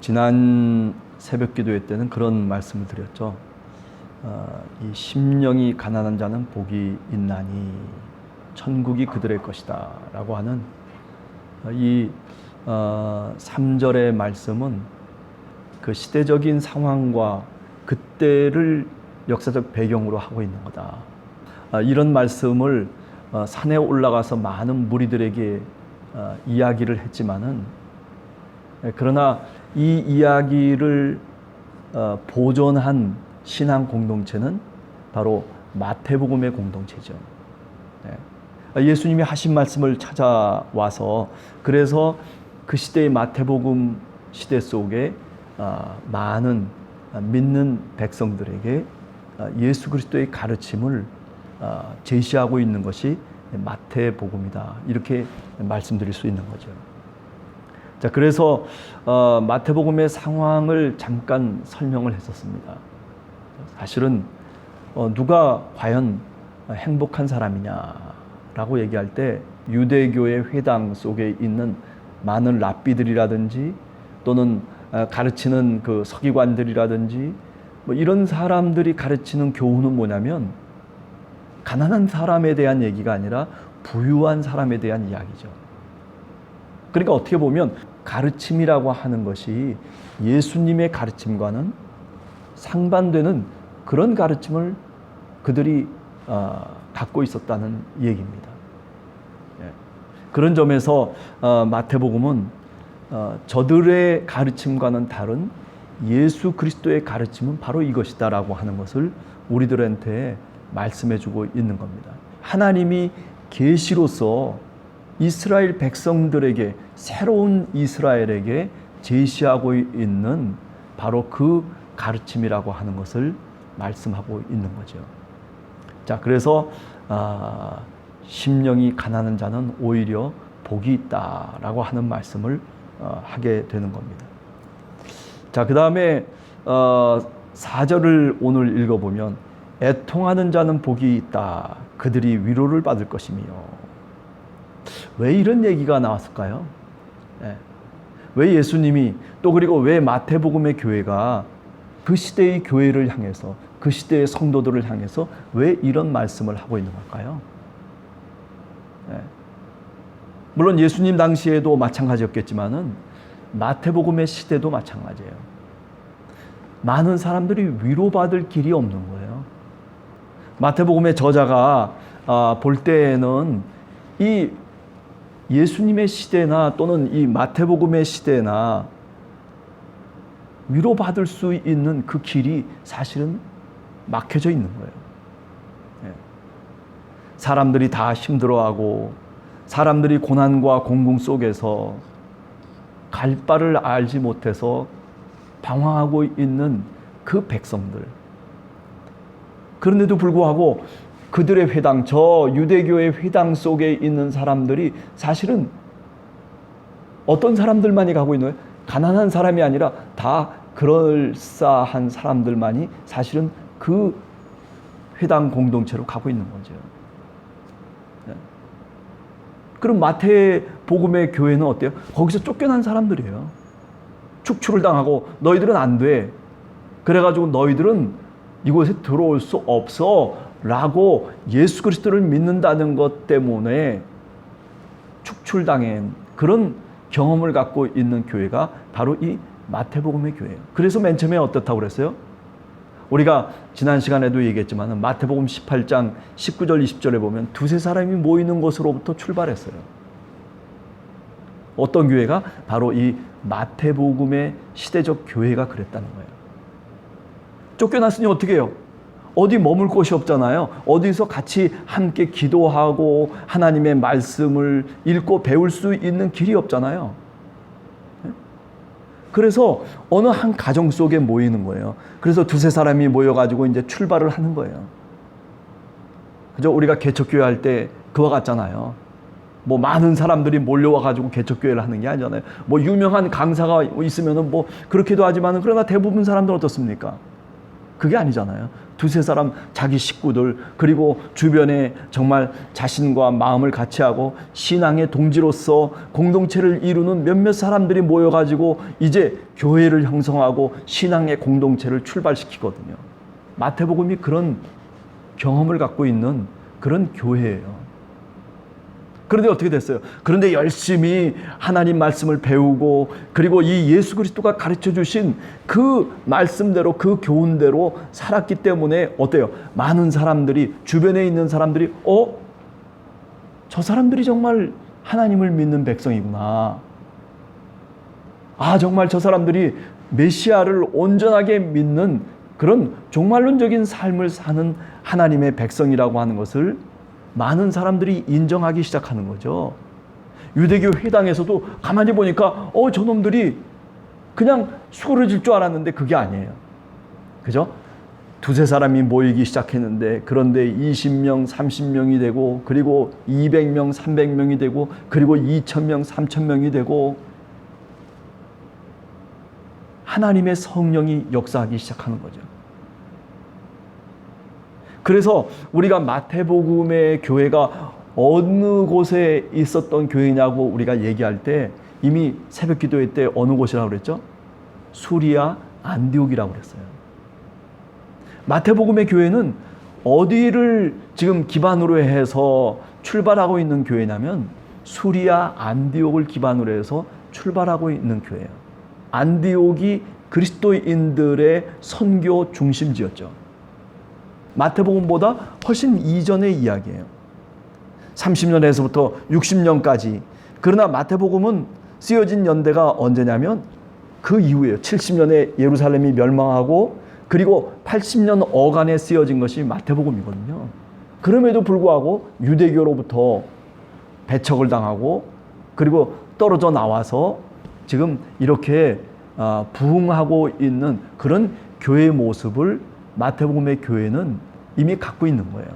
지난 새벽 기도회 때는 그런 말씀을 드렸죠. 이 심령이 가난한 자는 복이 있나니 천국이 그들의 것이다 라고 하는 이 3절의 말씀은 그 시대적인 상황과 그때를 역사적 배경으로 하고 있는 거다. 이런 말씀을 산에 올라가서 많은 무리들에게 이야기를 했지만은, 그러나 이 이야기를 보존한 신앙 공동체는 바로 마태복음의 공동체죠. 예수님이 하신 말씀을 찾아와서, 그래서 그 시대의 마태복음 시대 속에 많은 믿는 백성들에게 예수 그리스도의 가르침을 제시하고 있는 것이 마태복음이다, 이렇게 말씀드릴 수 있는 거죠. 자, 그래서 마태복음의 상황을 잠깐 설명을 했었습니다. 사실은 누가 과연 행복한 사람이냐라고 얘기할 때 유대교의 회당 속에 있는 많은 랍비들이라든지 또는 가르치는 그 서기관들이라든지 뭐 이런 사람들이 가르치는 교훈은 뭐냐면, 가난한 사람에 대한 얘기가 아니라 부유한 사람에 대한 이야기죠. 그러니까 어떻게 보면 가르침이라고 하는 것이 예수님의 가르침과는 상반되는 그런 가르침을 그들이 갖고 있었다는 얘기입니다. 그런 점에서 마태복음은 저들의 가르침과는 다른 예수 그리스도의 가르침은 바로 이것이다 라고 하는 것을 우리들한테 말씀해주고 있는 겁니다. 하나님이 계시로서 이스라엘 백성들에게, 새로운 이스라엘에게 제시하고 있는 바로 그 가르침이라고 하는 것을 말씀하고 있는 거죠. 자, 그래서 심령이 가난한 자는 오히려 복이 있다라고 하는 말씀을 하게 되는 겁니다. 자, 그 다음에 4절을 오늘 읽어보면, 애통하는 자는 복이 있다, 그들이 위로를 받을 것이며. 왜 이런 얘기가 나왔을까요? 왜 예수님이, 또 그리고 왜 마태복음의 교회가 그 시대의 교회를 향해서, 그 시대의 성도들을 향해서 왜 이런 말씀을 하고 있는 걸까요? 물론 예수님 당시에도 마찬가지였겠지만은 마태복음의 시대도 마찬가지예요. 많은 사람들이 위로받을 길이 없는 거예요. 마태복음의 저자가 볼 때에는 이 예수님의 시대나 또는 이 마태복음의 시대나 위로받을 수 있는 그 길이 사실은 막혀져 있는 거예요. 사람들이 다 힘들어하고, 사람들이 고난과 공궁 속에서 갈 바를 알지 못해서 방황하고 있는 그 백성들. 그런데도 불구하고 그들의 회당, 저 유대교의 회당 속에 있는 사람들이 사실은 어떤 사람들만이 가고 있는 거예요? 가난한 사람이 아니라 다 그럴싸한 사람들만이 사실은 그 회당 공동체로 가고 있는 거죠. 그럼 마태복음의 교회는 어때요? 거기서 쫓겨난 사람들이에요. 축출을 당하고 너희들은 안 돼, 그래가지고 너희들은 이곳에 들어올 수 없어 라고 예수 그리스도를 믿는다는 것 때문에 축출당한 그런 경험을 갖고 있는 교회가 바로 이 마태복음의 교회예요. 그래서 맨 처음에 어떻다고 그랬어요? 우리가 지난 시간에도 얘기했지만 마태복음 18장 19절 20절에 보면 두세 사람이 모이는 곳으로부터 출발했어요. 어떤 교회가? 바로 이 마태복음의 시대적 교회가 그랬다는 거예요. 쫓겨났으니 어떻게 해요? 어디 머물 곳이 없잖아요. 어디서 같이 함께 기도하고 하나님의 말씀을 읽고 배울 수 있는 길이 없잖아요. 그래서 어느 한 가정 속에 모이는 거예요. 그래서 두세 사람이 모여가지고 이제 출발을 하는 거예요. 그죠? 우리가 개척교회 할 때 그와 같잖아요. 뭐 많은 사람들이 몰려와가지고 개척교회를 하는 게 아니잖아요. 뭐 유명한 강사가 있으면은 뭐 그렇기도 하지만은, 그러나 대부분 사람들은 어떻습니까? 그게 아니잖아요. 두세 사람, 자기 식구들, 그리고 주변에 정말 자신과 마음을 같이 하고 신앙의 동지로서 공동체를 이루는 몇몇 사람들이 모여가지고 이제 교회를 형성하고 신앙의 공동체를 출발시키거든요. 마태복음이 그런 경험을 갖고 있는 그런 교회예요. 그런데 어떻게 됐어요? 그런데 열심히 하나님 말씀을 배우고, 그리고 이 예수 그리스도가 가르쳐 주신 그 말씀대로, 그 교훈대로 살았기 때문에 어때요? 많은 사람들이, 주변에 있는 사람들이 저 사람들이 정말 하나님을 믿는 백성이구나. 정말 저 사람들이 메시아를 온전하게 믿는 그런 종말론적인 삶을 사는 하나님의 백성이라고 하는 것을 많은 사람들이 인정하기 시작하는 거죠. 유대교 회당에서도 가만히 보니까 저놈들이 그냥 수그러질 줄 알았는데 그게 아니에요. 그죠? 두세 사람이 모이기 시작했는데, 그런데 20명, 30명이 되고, 그리고 200명, 300명이 되고, 그리고 2,000명, 3,000명이 되고, 하나님의 성령이 역사하기 시작하는 거죠. 그래서 우리가 마태복음의 교회가 어느 곳에 있었던 교회냐고 우리가 얘기할 때 이미 새벽 기도회 때 어느 곳이라고 그랬죠? 수리아 안디옥이라고 그랬어요. 마태복음의 교회는 어디를 지금 기반으로 해서 출발하고 있는 교회냐면 수리아 안디옥을 기반으로 해서 출발하고 있는 교회예요. 안디옥이 그리스도인들의 선교 중심지였죠. 마태복음보다 훨씬 이전의 이야기예요. 30년에서부터 60년까지. 그러나 마태복음은 쓰여진 연대가 언제냐면 그 이후에요. 70년에 예루살렘이 멸망하고, 그리고 80년 어간에 쓰여진 것이 마태복음이거든요. 그럼에도 불구하고 유대교로부터 배척을 당하고, 그리고 떨어져 나와서 지금 이렇게 부흥하고 있는 그런 교회의 모습을 마태복음의 교회는 이미 갖고 있는 거예요.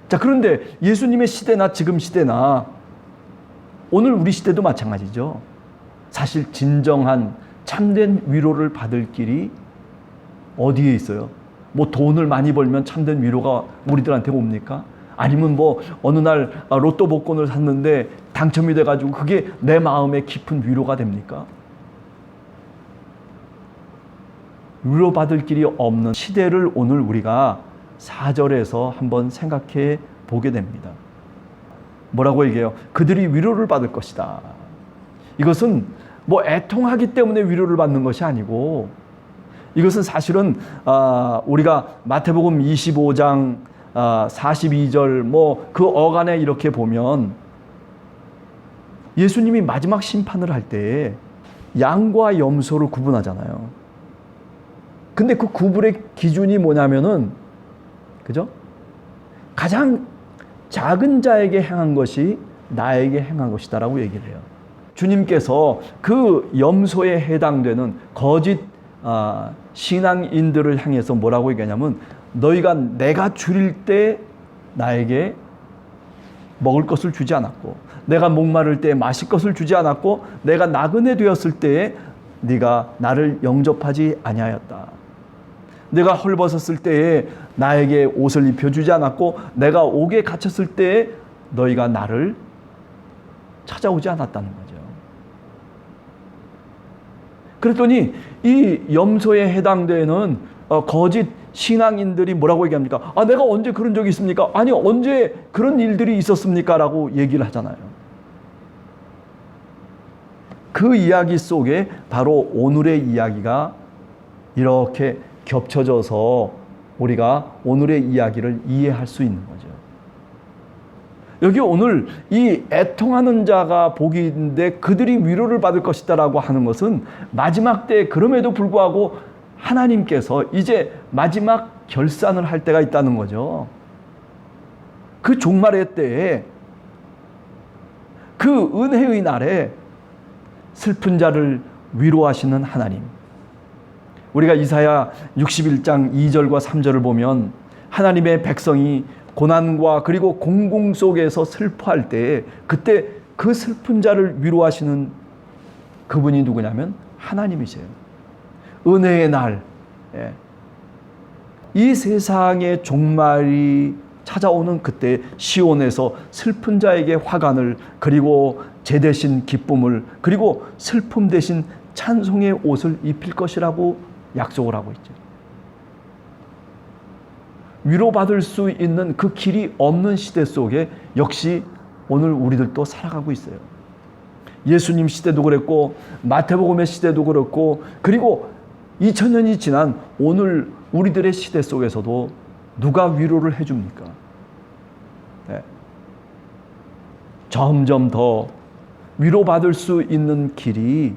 자, 그런데 예수님의 시대나 지금 시대나 오늘 우리 시대도 마찬가지죠. 사실 진정한 참된 위로를 받을 길이 어디에 있어요? 뭐 돈을 많이 벌면 참된 위로가 우리들한테 옵니까? 아니면 뭐 어느 날 로또 복권을 샀는데 당첨이 돼가지고 그게 내 마음에 깊은 위로가 됩니까? 위로받을 길이 없는 시대를 오늘 우리가 4절에서 한번 생각해 보게 됩니다. 뭐라고 얘기해요? 그들이 위로를 받을 것이다. 이것은 뭐 애통하기 때문에 위로를 받는 것이 아니고, 이것은 사실은 우리가 마태복음 25장 42절 뭐 그 어간에 이렇게 보면 예수님이 마지막 심판을 할 때 양과 염소를 구분하잖아요. 근데 그 구분의 기준이 뭐냐면은, 그죠? 가장 작은 자에게 행한 것이 나에게 행한 것이다라고 얘기를 해요. 주님께서 그 염소에 해당되는 거짓 신앙인들을 향해서 뭐라고 얘기하냐면, 너희가 내가 줄일 때 나에게 먹을 것을 주지 않았고, 내가 목마를 때 마실 것을 주지 않았고, 내가 나그네 되었을 때에 네가 나를 영접하지 아니하였다. 내가 헐벗었을 때에 나에게 옷을 입혀주지 않았고, 내가 옥에 갇혔을 때에 너희가 나를 찾아오지 않았다는 거죠. 그랬더니 이 염소에 해당되는 거짓 신앙인들이 뭐라고 얘기합니까? 내가 언제 그런 적이 있습니까? 아니, 언제 그런 일들이 있었습니까? 라고 얘기를 하잖아요. 그 이야기 속에 바로 오늘의 이야기가 이렇게 겹쳐져서 우리가 오늘의 이야기를 이해할 수 있는 거죠. 여기 오늘 이 애통하는 자가 복이 있는데 그들이 위로를 받을 것이다 라고 하는 것은 마지막 때, 그럼에도 불구하고 하나님께서 이제 마지막 결산을 할 때가 있다는 거죠. 그 종말의 때에, 그 은혜의 날에 슬픈 자를 위로하시는 하나님. 우리가 이사야 61장 2절과 3절을 보면 하나님의 백성이 고난과 그리고 공공 속에서 슬퍼할 때, 그때 그 슬픈 자를 위로하시는 그분이 누구냐면 하나님이세요. 은혜의 날, 이 세상의 종말이 찾아오는 그때 시온에서 슬픈 자에게 화관을, 그리고 제 대신 기쁨을, 그리고 슬픔 대신 찬송의 옷을 입힐 것이라고 약속을 하고 있죠. 위로받을 수 있는 그 길이 없는 시대 속에 역시 오늘 우리들도 살아가고 있어요. 예수님 시대도 그랬고 마태복음의 시대도 그렇고, 그리고 2000년이 지난 오늘 우리들의 시대 속에서도 누가 위로를 해줍니까? 네. 점점 더 위로받을 수 있는 길이,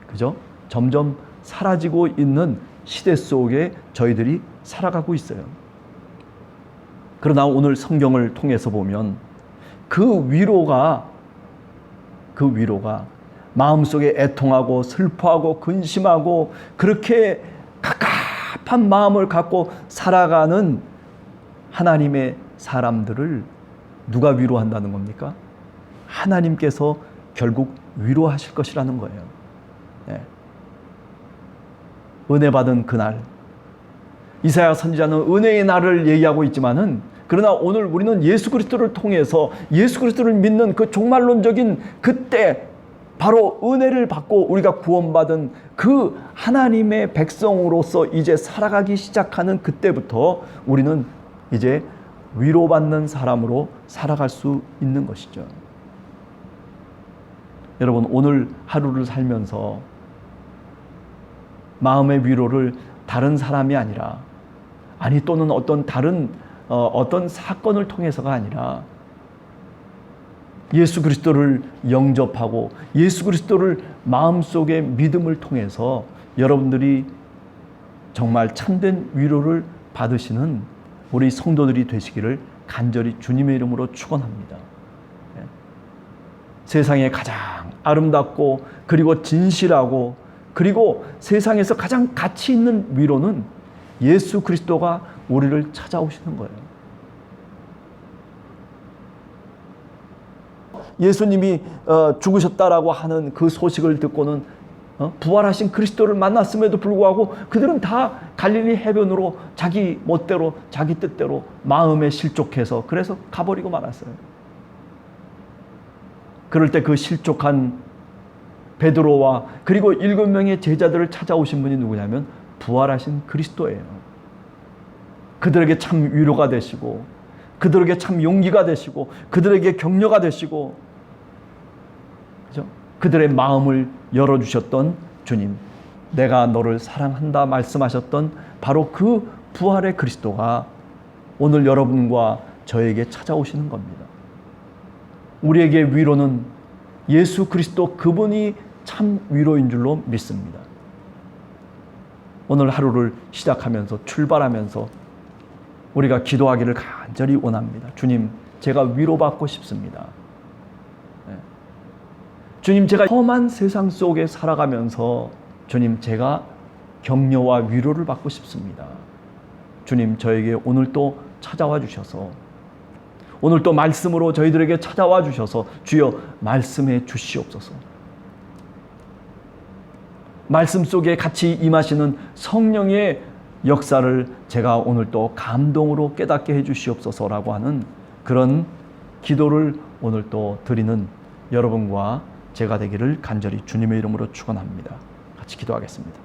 그죠? 점점 사라지고 있는 시대 속에 저희들이 살아가고 있어요. 그러나 오늘 성경을 통해서 보면 그 위로가 마음속에 애통하고 슬퍼하고 근심하고 그렇게 갑갑한 마음을 갖고 살아가는 하나님의 사람들을 누가 위로한다는 겁니까? 하나님께서 결국 위로하실 것이라는 거예요. 네. 은혜 받은 그날, 이사야 선지자는 은혜의 날을 얘기하고 있지만은, 그러나 오늘 우리는 예수 그리스도를 통해서 예수 그리스도를 믿는 그 종말론적인 그때 바로 은혜를 받고 우리가 구원받은 그 하나님의 백성으로서 이제 살아가기 시작하는 그때부터 우리는 이제 위로받는 사람으로 살아갈 수 있는 것이죠. 여러분, 오늘 하루를 살면서 마음의 위로를 다른 사람이 아니라, 또는 어떤 다른 어떤 사건을 통해서가 아니라 예수 그리스도를 영접하고 예수 그리스도를 마음속에 믿음을 통해서 여러분들이 정말 참된 위로를 받으시는 우리 성도들이 되시기를 간절히 주님의 이름으로 축원합니다. 세상에 가장 아름답고 그리고 진실하고 그리고 세상에서 가장 가치 있는 위로는 예수 그리스도가 우리를 찾아오시는 거예요. 예수님이 죽으셨다라고 하는 그 소식을 듣고는 부활하신 그리스도를 만났음에도 불구하고 그들은 다 갈릴리 해변으로 자기 멋대로 자기 뜻대로 마음에 실족해서 그래서 가버리고 말았어요. 그럴 때 그 실족한 베드로와 그리고 7명의 제자들을 찾아오신 분이 누구냐면 부활하신 그리스도예요. 그들에게 참 위로가 되시고 그들에게 참 용기가 되시고 그들에게 격려가 되시고, 그죠? 그들의 마음을 열어주셨던 주님, 내가 너를 사랑한다 말씀하셨던 바로 그 부활의 그리스도가 오늘 여러분과 저에게 찾아오시는 겁니다. 우리에게 위로는 예수 그리스도 그분이 참 위로인 줄로 믿습니다. 오늘 하루를 시작하면서 출발하면서 우리가 기도하기를 간절히 원합니다. 주님, 제가 위로받고 싶습니다. 주님, 제가 험한 세상 속에 살아가면서 주님, 제가 격려와 위로를 받고 싶습니다. 주님, 저에게 오늘 또 찾아와 주셔서, 오늘 또 말씀으로 저희들에게 찾아와 주셔서 주여 말씀해 주시옵소서. 말씀 속에 같이 임하시는 성령의 역사를 제가 오늘 또 감동으로 깨닫게 해 주시옵소서라고 하는 그런 기도를 오늘 또 드리는 여러분과 제가 되기를 간절히 주님의 이름으로 축원합니다. 같이 기도하겠습니다.